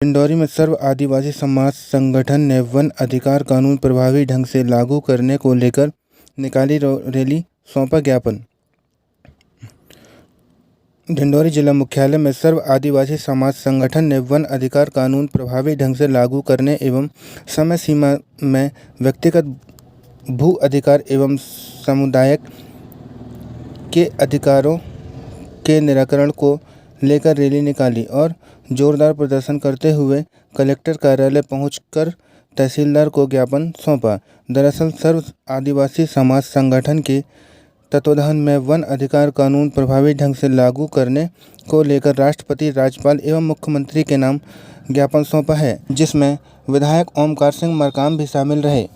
डिंडौरी में सर्व आदिवासी समाज संगठन ने वन अधिकार कानून प्रभावी ढंग से लागू करने को लेकर निकाली रैली, सौंपा ज्ञापन। डिंडौरी जिला मुख्यालय में सर्व आदिवासी समाज संगठन ने वन अधिकार कानून प्रभावी ढंग से लागू करने एवं समय सीमा में व्यक्तिगत भू अधिकार एवं समुदाय के अधिकारों के निराकरण को लेकर रैली निकाली और जोरदार प्रदर्शन करते हुए कलेक्टर कार्यालय पहुंचकर तहसीलदार को ज्ञापन सौंपा। दरअसल सर्व आदिवासी समाज संगठन के तत्वावधान में वन अधिकार कानून प्रभावी ढंग से लागू करने को लेकर राष्ट्रपति, राज्यपाल एवं मुख्यमंत्री के नाम ज्ञापन सौंपा है, जिसमें विधायक ओमकार सिंह मरकाम भी शामिल रहे।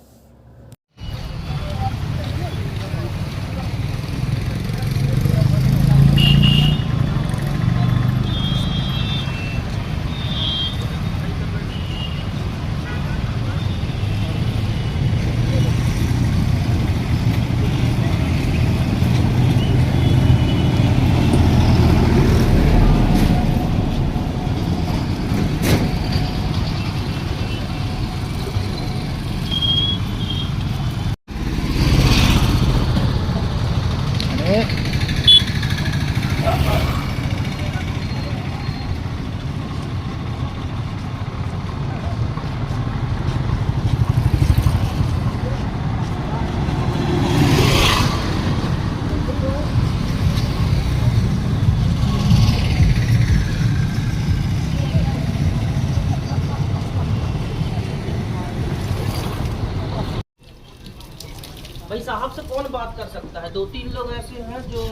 भाई साहब से कौन बात कर सकता है? 2-3 लोग ऐसे हैं जो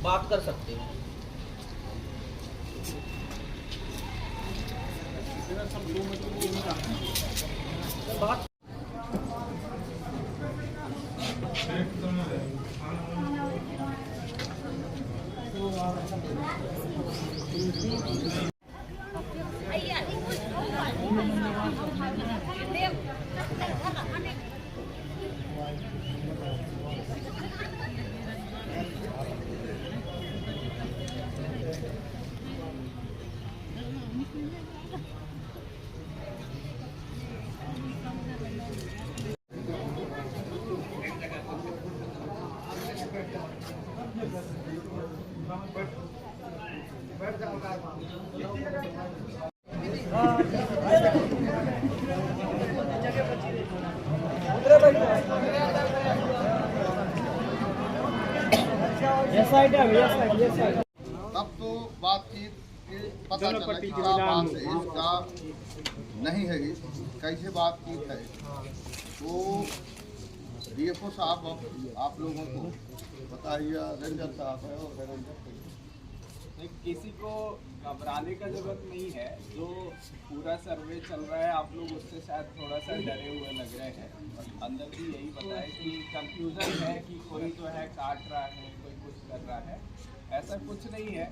बात कर सकते हैं। बात तब तो बातचीत पता चला कि क्या बात है, इसका नहीं है, कैसे बातचीत है। तो डीएफओ साहब आप लोगों को बताइए, रेंजर साहब है और रेंजर किसी को घबराने का जरूरत नहीं है। जो पूरा सर्वे चल रहा है आप लोग उससे शायद थोड़ा सा डरे हुए लग रहे हैं। अंदर भी यही पता है कि कंफ्यूजन है कि कोई जो है काट रहा है, कोई कुछ कर रहा है। ऐसा कुछ नहीं है,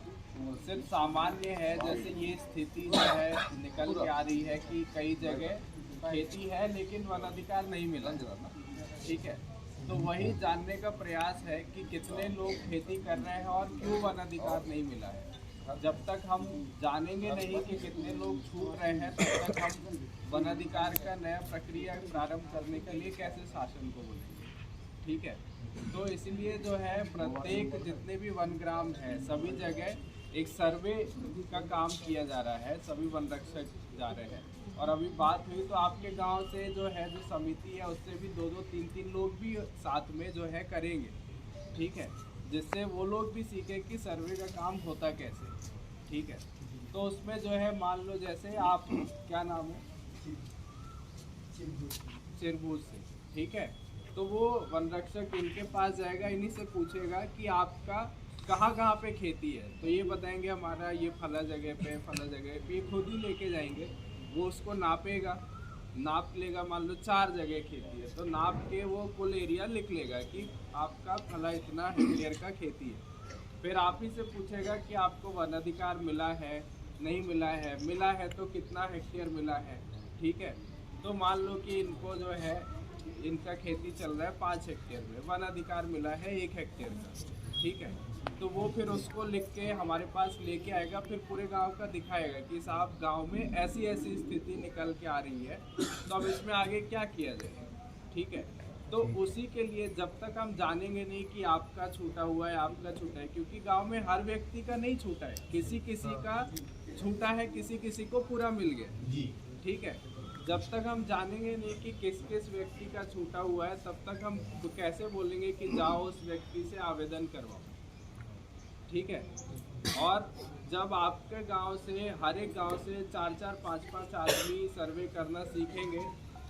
सिर्फ सामान्य है। जैसे ये स्थिति जो है निकल के आ रही है कि कई जगह खेती है लेकिन वन अधिकार नहीं मिला, ठीक है। तो वही जानने का प्रयास है कि कितने लोग खेती कर रहे हैं और क्यों वन अधिकार नहीं मिला है। जब तक हम जानेंगे नहीं कि कितने लोग छूट रहे हैं, तब तक हम वन अधिकार का नया प्रक्रिया प्रारंभ करने के लिए कैसे शासन को बोलेंगे, ठीक है। तो इसलिए जो है प्रत्येक जितने भी वनग्राम हैं सभी जगह एक सर्वे का काम किया जा रहा है, सभी वन रक्षक जा रहे हैं। और अभी बात हुई तो आपके गांव से जो है जो समिति है उससे भी 2-2, 3-3 लोग भी साथ में जो है करेंगे, ठीक है, जिससे वो लोग भी सीखें कि सर्वे का काम होता कैसे, ठीक है। तो उसमें जो है मान लो जैसे आप, क्या नाम है, चिरबूज से, ठीक है। तो वो वन रक्षक इनके पास जाएगा, इन्हीं से पूछेगा कि आपका कहाँ पे खेती है, तो ये बताएंगे हमारा ये फला जगह पे, फला जगह पे, खुद ही लेके जाएंगे। वो उसको नापेगा, नाप लेगा, मान लो 4 जगह खेती है तो नाप के वो कुल एरिया लिख लेगा कि आपका फला इतना हेक्टेयर का खेती है। फिर आप ही से पूछेगा कि आपको वन अधिकार मिला है, नहीं मिला है, मिला है तो कितना हेक्टेयर मिला है, ठीक है। तो मान लो कि इनको जो है इनका खेती चल रहा है 5 हेक्टेयर में, वन अधिकार मिला है 1 हेक्टेयर का, ठीक है। तो वो फिर उसको लिख के हमारे पास लेके आएगा, फिर पूरे गांव का दिखाएगा कि साहब गांव में ऐसी ऐसी स्थिति निकल के आ रही है, तो अब इसमें आगे क्या किया जाए। ठीक है, तो उसी के लिए जब तक हम जानेंगे नहीं कि आपका छूटा हुआ है, आपका छूटा है, क्योंकि गांव में हर व्यक्ति का नहीं छूटा है, किसी किसी का छूटा है, किसी किसी को पूरा मिल गया। ठीक है, जब तक हम जानेंगे नहीं कि किस किस व्यक्ति का छूटा हुआ है, तब तक हम कैसे बोलेंगे कि जाओ उस व्यक्ति से आवेदन करवाओ। ठीक है, और जब आपके गांव से, हर एक गांव से 4-4, 5-5 आदमी सर्वे करना सीखेंगे,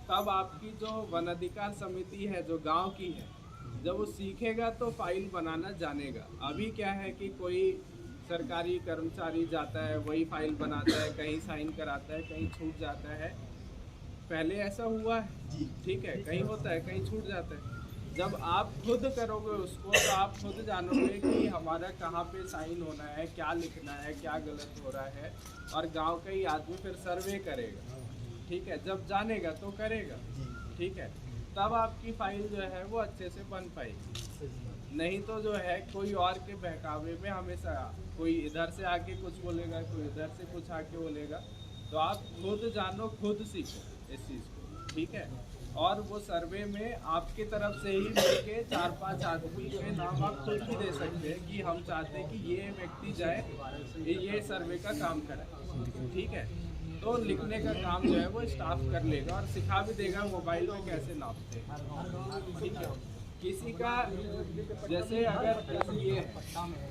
तब आपकी जो वन अधिकार समिति है जो गांव की है, जब वो सीखेगा तो फाइल बनाना जानेगा। अभी क्या है कि कोई सरकारी कर्मचारी जाता है, वही फाइल बनाता है, कहीं साइन कराता है, कहीं छूट जाता है। पहले ऐसा हुआ है, ठीक है, कहीं होता है, कहीं छूट जाता है। जब आप खुद करोगे उसको, तो आप खुद जानोगे कि हमारा कहाँ पे साइन होना है, क्या लिखना है, क्या गलत हो रहा है, और गांव का ही आदमी फिर सर्वे करेगा। ठीक है, जब जानेगा तो करेगा। ठीक है, तब आपकी फाइल जो है वो अच्छे से बन पाएगी। नहीं तो जो है कोई और के बहकावे में हमेशा कोई इधर से आके कुछ बोलेगा, कोई इधर से कुछ आके बोलेगा। तो आप खुद जानो, खुद सीखो इस चीज़ को। ठीक है, और वो सर्वे में आपकी तरफ से ही मिलके 4-5 आदमी के नाम आप खुद भी दे सकते हैं कि हम चाहते हैं कि ये व्यक्ति जाए, ये सर्वे का काम करे। ठीक है, तो लिखने का काम जो है वो स्टाफ कर लेगा और सिखा भी देगा मोबाइल में कैसे नापते हैं। ठीक है, किसी का जैसे अगर ये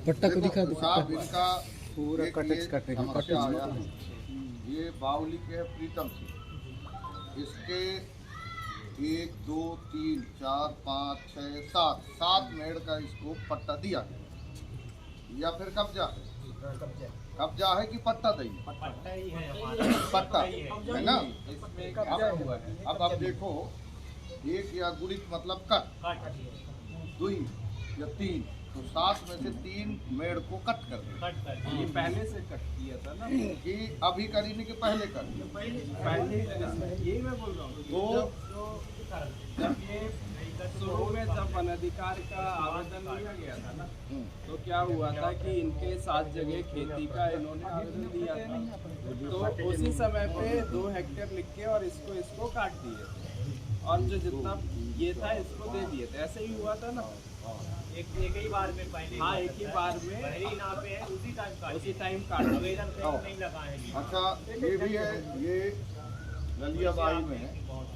पट्टा को दिखा दो साहब, इनका पूरा समस्या आया है। ये बावली के प्रीतम सिंह, इसके 1, 2, 3, 4, 5, 6, 7 मेड़ का इसको पट्टा दिया है, या फिर कब्जा है कि पट्टा देंगे? पट्टा ही है हमारा, पट्टा है ना। इसमें कब्जा हुआ है। अब आप देखो, 1 या गुणित मतलब कट, 2 या 3, तो 7 में से 3 मेड़ को कट कर दे। ये पहले से कट किया था ना, कि अभी करीने के पहले कर पहले यही मैं बोल रहा हूँ। तो जब ये शुरू में जब वन अधिकार का आवेदन लिया गया था ना, तो क्या हुआ था कि इनके 7 जगह खेती का इन्होंने आवेदन दिया था। तो उसी समय पे 2 हेक्टेयर लिख के और इसको काट दिए थे, और जो जितना ये था इसको दे दिए थे। ऐसे ही हुआ था ना, एक ही बार में पहले। हाँ, एक ही बार में पहली नाव पे है, उसी टाइम काट आवेदन नहीं लगाएंगे। अच्छा, ये भी है, ये ललियाबाई में है,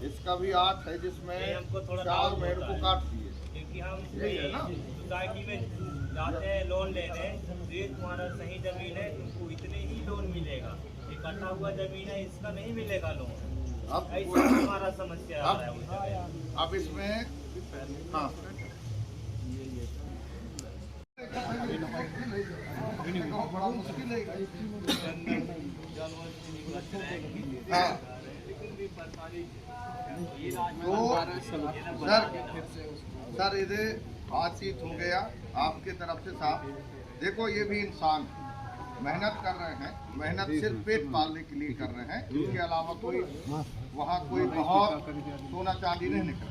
इसका भी 8 है, जिसमें 4 मेड़ को काट दिए। क्योंकि हम सोसाइटी में जाते हैं लोन लेने, ये तुम्हारा सही जमीन है, तुमको इतने ही लोन मिलेगा, ये कटा हुआ जमीन है, इसका नहीं मिलेगा लोन। अब ऐसा हमारा समस्या आ रहा है। अब इसमें हाँ, बड़ा मुश्किल है। हाँ, तो सर इधर बातचीत हो गया आपके तरफ से साहब। देखो, ये भी इंसान मेहनत कर रहे हैं, मेहनत सिर्फ पेट पालने के लिए कर रहे हैं, इसके अलावा कोई वहाँ कोई बहुत सोना चांदी नहीं निकल।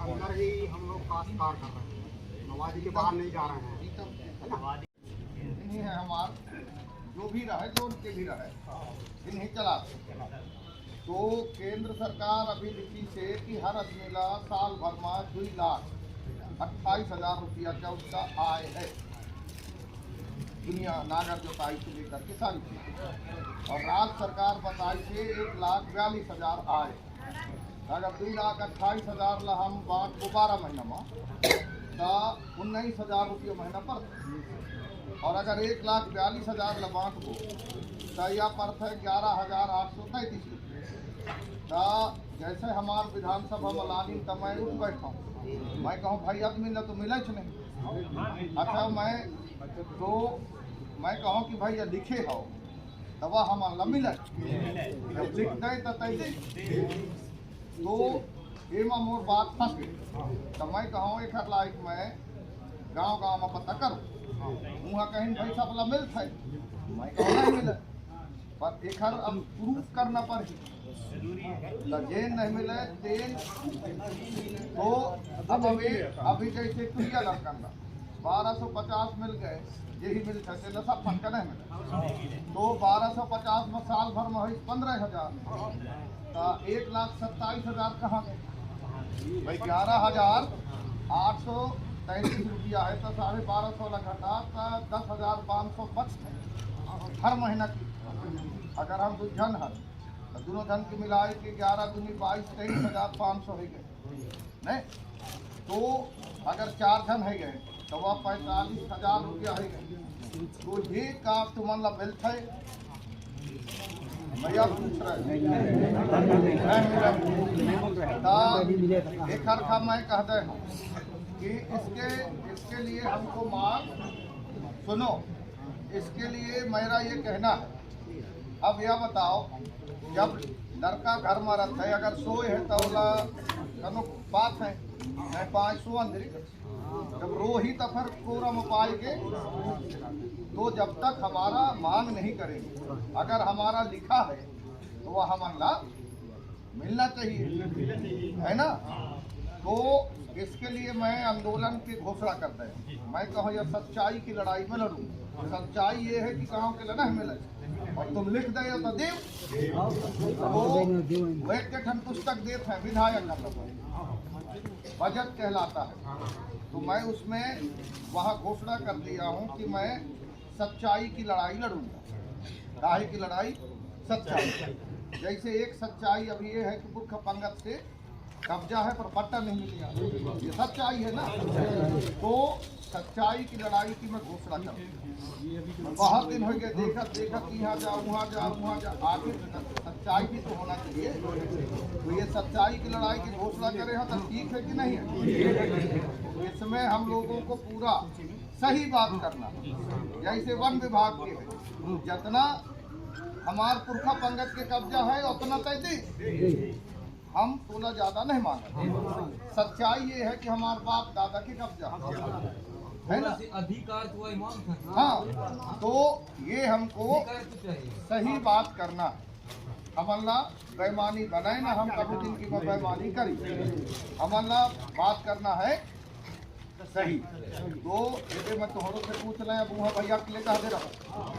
अंदर ही हम लोग काश्तकार कर रहे हैं, नवाजी के बाहर नहीं जा रहे हैं। इन्हीं है हमारा, जो भी रहे, जो उनके भी रहे, इन्हीं चला। तो केंद्र सरकार अभी लिखी से कि हर अजमेला साल भर में 2,28,000 रुपया का उसका आय है, दुनिया नागर जोताई से लेकर के सारी चीज़। और राज्य सरकार बताई से 1,42,000 आय। अगर 2,28,000 ला हम बांट को 12 महीना में, तो 19,000 रुपये महीना पड़ता। और अगर 1,42,000 ला बांट को, तो यह पड़ता है 11,833 रुपये। तो जैसे हमार विधानसभा में लानी, तो मैं उठ बैठा हूँ, मैं कहूँ भाई आदमी न तो मिले नहीं। अच्छा, मैं कहूँ कि भाई लिखे हो, तब हमारा मिले, जब लिख दे तो तैसे। तो एमा मोर बात फंस गई। तो मैं कहूँ एक लाइक में गाँव में पता करो। वहाँ कहीं पैसा वाला मिलता है, मैं कहो नहीं मिले, पर एक अब प्रूफ करना पड़े जेन नहीं मिले तेन। तो अब अभी जैसे क्लियर करना 1250 मिल गए, यही मिल सकते न सब फटका नहीं मिले, तो 1250 में साल भर में हुई 15,000, तो 1,27,000 कहाँ गए भाई? 11,833 रुपया है, तो 1250 घटा तो 10,500 बचते हर महीना की। अगर हम दो जन है तो दोनों जन की मिलाए कि 11 दूनी 22 23,500 हो गए नहीं, तो अगर 4 जन है गए तो वह 45,000 रुपया है गए। तो ये का तो मतलब मिलता है भैया पूछ रहे एक हर का मैं कहते हूँ कि इसके लिए हमको मांग सुनो, इसके लिए मेरा ये कहना है। अब यह बताओ, जब लड़का घर में रहता है, अगर सोए है तो बोला बात है मैं 500 अंदर जब रो ही तो फिर कोरा में पाएंगे, तो जब तक हमारा मांग नहीं करेंगे, अगर हमारा लिखा है तो वह हमारा मिलना चाहिए, है ना। तो इसके लिए मैं आंदोलन की घोषणा करता है। मैं कहूँ यह सच्चाई की लड़ाई में लड़ूँ। सच्चाई ये है कि गाँव के लड़ा मिले और तुम लिख दे तो देव, तो एक के पुस्तक देते हैं विधायक का बजट कहलाता है, तो मैं उसमें वहाँ घोषणा कर दिया हूँ कि मैं सच्चाई की लड़ाई लड़ूंगा। काहे की लड़ाई? सच्चाई। जैसे एक सच्चाई अभी ये है कि मुख्य पंगत से कब्जा है पर पट्टा नहीं मिला, ये सच्चाई है ना। तो सच्चाई की लड़ाई की मैं घोषणा करूँ। बहुत दिन हो गए देखा यहाँ जाओ वहाँ जाओ, आखिर सच्चाई भी तो होना चाहिए। तो ये सच्चाई की लड़ाई की घोषणा करे हैं तो ठीक है कि नहीं है? इसमें हम लोगों को पूरा सही बात करना, जैसे वन विभाग के है, जितना हमार पुरखा पंगत के कब्जा है उतना तय हम तोला ज्यादा नहीं मांगे। सच्चाई ये है कि हमारे बाप दादा के कब्जा है ना, अधिकार तो हाँ। तो ये हमको सही बात करना है, हमला बेईमानी बनाए ना, हम कभी दिन की बेईमानी करी, हमला बात करना है सही। तो ये मैं तोहरों से पूछ लें, अब वहाँ भैया के लिए कह दे रहा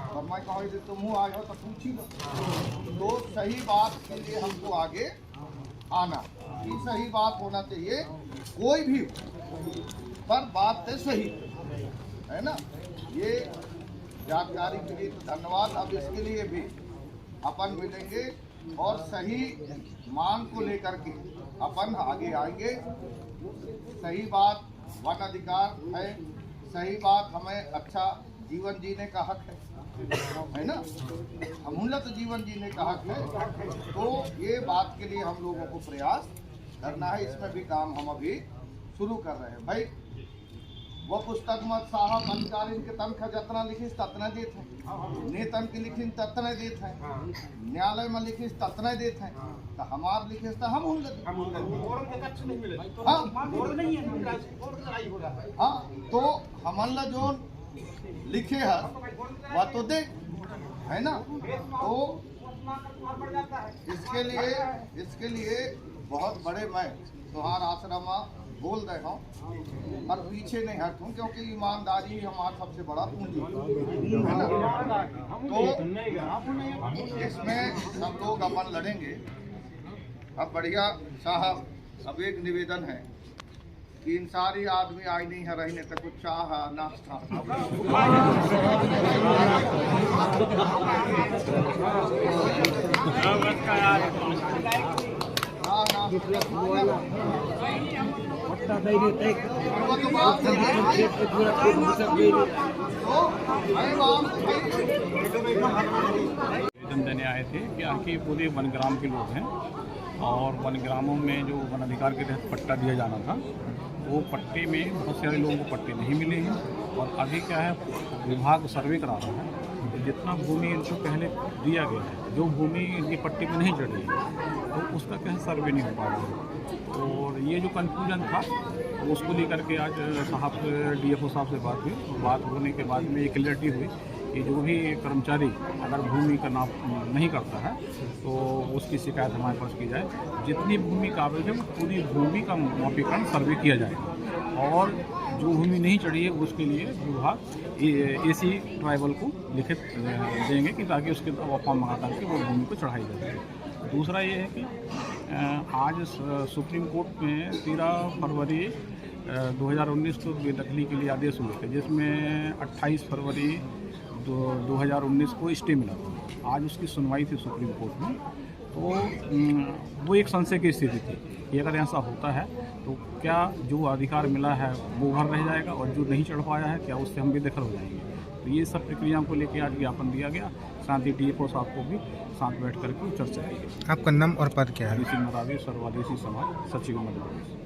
और मैं कहूँ यदि तुम आए हो तो पूछ ही लो। तो सही बात के लिए हमको आगे आना, कि सही बात होना चाहिए, कोई भी पर बात तो सही है ना। ये जानकारी के लिए धन्यवाद। अब इसके लिए भी अपन मिलेंगे और सही मांग को लेकर के अपन आगे आएंगे। सही बात वन अधिकार है, सही बात हमें अच्छा जीवन जीने का हक है ना, अमूल्य जीवन जीने का हक है। तो ये बात के लिए हम लोगों को प्रयास करना है, इसमें भी काम हम अभी शुरू कर रहे हैं। भाई वो पुस्तक मत साहब अधिकारी के तनख्वाह जितना लिखिस ततना देते हैं, नेतन की लिखी ततना देते हैं, न्यायालय में लिखिस ततना देते हैं, तो हमार लिखिस तो हम हाँ। तो हमला जो लिखे है वह तो दे, है ना। तो इसके लिए बहुत बड़े मैं तुहार आश्रम बोल रहे हूँ और पीछे नहीं हटूँ, क्योंकि ईमानदारी हमारा सबसे बड़ा पूंजी है ना। तो इसमें सब लोग अपन लड़ेंगे। अब बढ़िया साहब, अब एक निवेदन है कि इन सारी आदमी आई नहीं है रहने तक कुछ चाह नाश्ता देने आए थे कि पूरे वनग्राम के लोग हैं और वनग्रामों में जो वन अधिकार के तहत पट्टा दिया जाना था, वो पट्टे में बहुत सारे लोगों को पट्टे नहीं मिले हैं। और अभी क्या है, विभाग सर्वे करा रहा है, तो जितना भूमि इनको पहले दिया गया है, जो भूमि इनकी पट्टे में नहीं चढ़ी है, तो उस उसका क्या है सर्वे नहीं हो पा रहा है। और ये जो कन्फ्यूजन था उसको लेकर के आज साहब DFO साहब से बात हुई। बात होने के बाद में ये क्लियरिटी हुई कि जो भी कर्मचारी अगर भूमि का नाप नहीं करता है तो उसकी शिकायत हमारे पास की जाए। जितनी भूमि काबिज है पूरी भूमि का मापीकरण सर्वे किया जाएगा और जो भूमि नहीं चढ़ी है उसके लिए विभाग AC ट्राइबल को लिखित देंगे कि ताकि उसके फॉर्म मंगा करके वो भूमि को चढ़ाई जाए। दूसरा ये है कि आज सुप्रीम कोर्ट में 13 फरवरी 2019 को बेदखली के लिए आदेश हुए थे, जिसमें 28 फरवरी 2019 को स्टे मिला था। आज उसकी सुनवाई थी सुप्रीम कोर्ट में, तो वो एक संशय की स्थिति थी कि अगर ऐसा होता है तो क्या जो अधिकार मिला है वो भर रह जाएगा और जो नहीं चढ़ पाया है क्या उससे हम बेदखल हो जाएंगे। तो ये सब प्रक्रियाओं को लेकर आज ज्ञापन दिया गया। साथ ही DFO साहब को भी साथ बैठ करके चर्चा की गई। आपका नाम और पद क्या है? हरि सिंह मरावी, सर्वदेशी समाज सचिव मध्य प्रदेश।